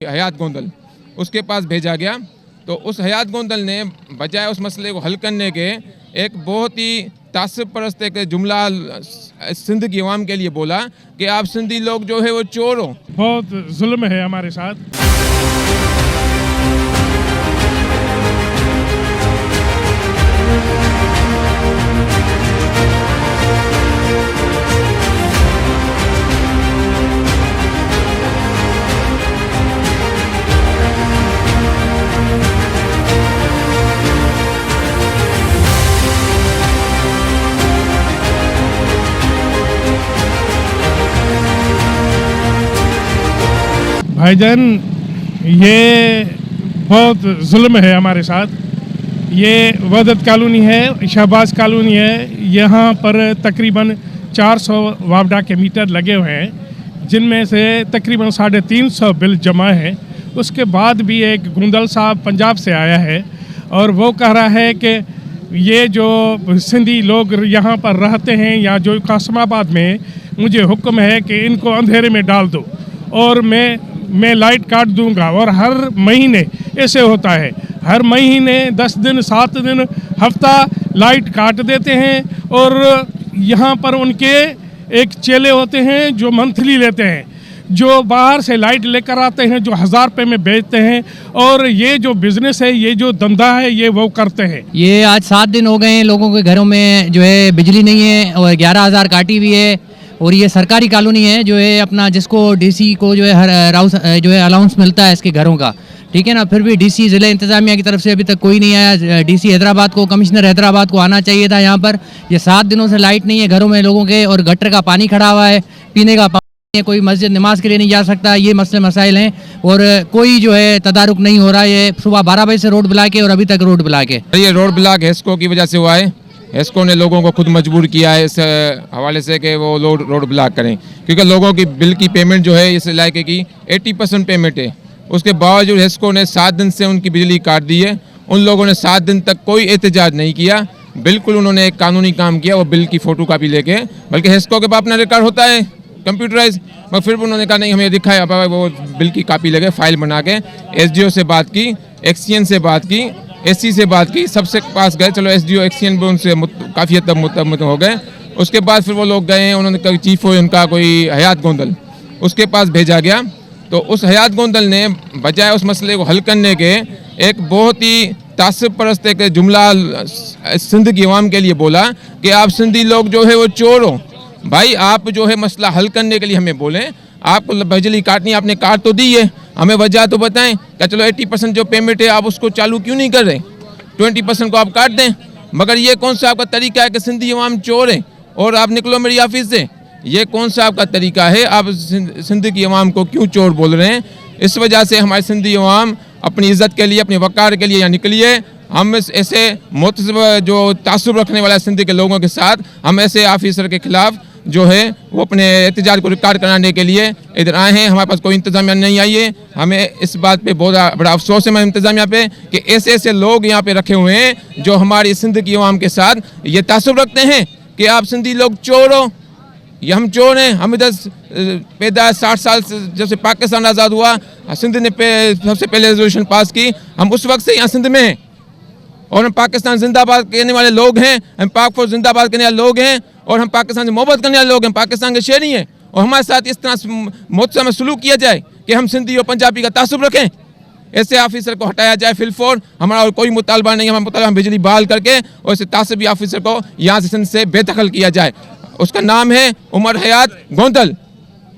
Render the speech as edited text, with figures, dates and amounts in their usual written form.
हयात गोंदल उसके पास भेजा गया। तो उस हयात गोंदल ने बजाय उस मसले को हल करने के एक बहुत ही तासुब परस्त एक जुमला सिंध की अवाम के लिए बोला कि आप सिंधी लोग जो है वो चोर हो। बहुत जुल्म है हमारे साथ। भाईजान, ये बहुत जुल्म है हमारे साथ। ये वदत कॉलोनी है, शहबाज कॉलोनी है। यहाँ पर तकरीबन 400 वावडा के मीटर लगे हुए हैं, जिनमें से तकरीबन 350 बिल जमा है। उसके बाद भी एक गोंदल साहब पंजाब से आया है और वो कह रहा है कि ये जो सिंधी लोग यहाँ पर रहते हैं या जो कासमाबाद में, मुझे हुक्म है कि इनको अंधेरे में डाल दो और मैं लाइट काट दूंगा। और हर महीने ऐसे होता है, हर महीने 10 दिन 7 दिन हफ्ता लाइट काट देते हैं। और यहाँ पर उनके एक चेले होते हैं जो मंथली लेते हैं, जो बाहर से लाइट लेकर आते हैं, जो 1000 रुपये में बेचते हैं। और ये जो बिज़नेस है, ये जो धंधा है, ये वो करते हैं। ये आज 7 दिन हो गए हैं, लोगों के घरों में जो है बिजली नहीं है और 11,000 काटी हुई है। और ये सरकारी कॉलोनी है जो है अपना, जिसको डीसी को जो है हर राउस जो है अलाउंस मिलता है इसके घरों का, ठीक है ना। फिर भी डीसी ज़िला इंतज़ामिया की तरफ से अभी तक कोई नहीं आया। डीसी हैदराबाद को, कमिश्नर हैदराबाद को आना चाहिए था यहाँ पर। ये 7 दिनों से लाइट नहीं है घरों में लोगों के, और गटर का पानी खड़ा हुआ है, पीने का पानी है, कोई मस्जिद नमाज के लिए नहीं जा सकता। ये मसले मसाइल हैं और कोई जो है तदारुक नहीं हो रहा है। ये सुबह 12 बजे से रोड ब्लॉक है और अभी तक रोड ब्लॉक है। ये रोड ब्लॉक हेस्को की वजह से हुआ है। हेस्को ने लोगों को खुद मजबूर किया है इस हवाले से कि वो रोड ब्लॉक करें, क्योंकि लोगों की बिल की पेमेंट जो है इस इलाके की 80% पेमेंट है। उसके बावजूद हेस्को ने 7 दिन से उनकी बिजली काट दी है। उन लोगों ने 7 दिन तक कोई एहतजाज नहीं किया, बिल्कुल उन्होंने एक कानूनी काम किया, वो बिल की फ़ोटो कापी लेके। बल्कि हेस्को के पास अपना रिकॉर्ड होता है कंप्यूटराइज, मगर फिर भी उन्होंने कहा नहीं, हमें दिखाया। वो बिल की कापी लेके फाइल बना के SDO से बात की, एक्सीएन से बात की, SC से बात की, सबसे पास गए। चलो SDO एक्सीएन भी उनसे काफ़ी हद तक मुतमत हो गए। उसके बाद फिर वो लोग गए, उन्होंने कहा चीफ हो उनका कोई हयात गोंदल, उसके पास भेजा गया। तो उस हयात गोंदल ने बजाय उस मसले को हल करने के एक बहुत ही तासुब परस्त एक जुमला सिंध की अवाम के लिए बोला कि आप सिंधी लोग जो है वो चोर हो। भाई, आप जो है मसला हल करने के लिए हमें बोलें, आपको बिजली काटनी, आपने काट तो दी है, हमें वजह तो बताएं। क्या चलो 80% जो पेमेंट है आप उसको चालू क्यों नहीं कर रहे, 20% को आप काट दें। मगर ये कौन सा आपका तरीका है कि सिंधी अवाम चोर है और आप निकलो मेरी ऑफिस से? ये कौन सा आपका तरीका है? आप सिंध की अवाम को क्यों चोर बोल रहे हैं? इस वजह से हमारी सिंधी अवाम अपनी इज़्ज़त के लिए, अपने वक़ार के लिए यहाँ निकली है। हम ऐसे मुतज़ब जो तासुब रखने वाले सिंध के लोगों के साथ, हम ऐसे ऑफिसर के ख़िलाफ़ जो है वो अपने एहतजाज को रिकॉर्ड कराने के लिए इधर आए हैं। हमारे पास कोई इंतज़ामिया नहीं आई है। हमें इस बात पे बहुत बड़ा अफसोस है हमारे इंतज़ामिया पे कि ऐसे ऐसे लोग यहाँ पे रखे हुए हैं जो हमारी सिंध की अवाम के साथ ये तासुब रखते हैं कि आप सिंधी लोग चोर हो। ये हम चोर हैं। हम इधर पैदा 60 साल से, जब से पाकिस्तान आज़ाद हुआ, सिंध ने सबसे पहले रेजोल्यूशन पास की, हम उस वक्त से यहाँ सिंध में हैं और हम पाकिस्तान जिंदाबाद कहने वाले लोग हैं। हम पाक फौज जिंदाबाद करने वाले लोग हैं और हम पाकिस्तान से मोहब्बत करने वाले लोग हैं, पाकिस्तान के शहरी हैं। और हमारे साथ इस तरह मुझसे में सलूक किया जाए कि हम सिंधी और पंजाबी का तासुब रखें, ऐसे ऑफिसर को हटाया जाए फिलफौर। हमारा और कोई मुतालबा नहीं है, हमारा मुतालबा हम बिजली बहाल करके और ऐसे तासुबी ऑफिसर को यहाँ से सिंध से बेदखल किया जाए। उसका नाम है उमर हयात गोंदल।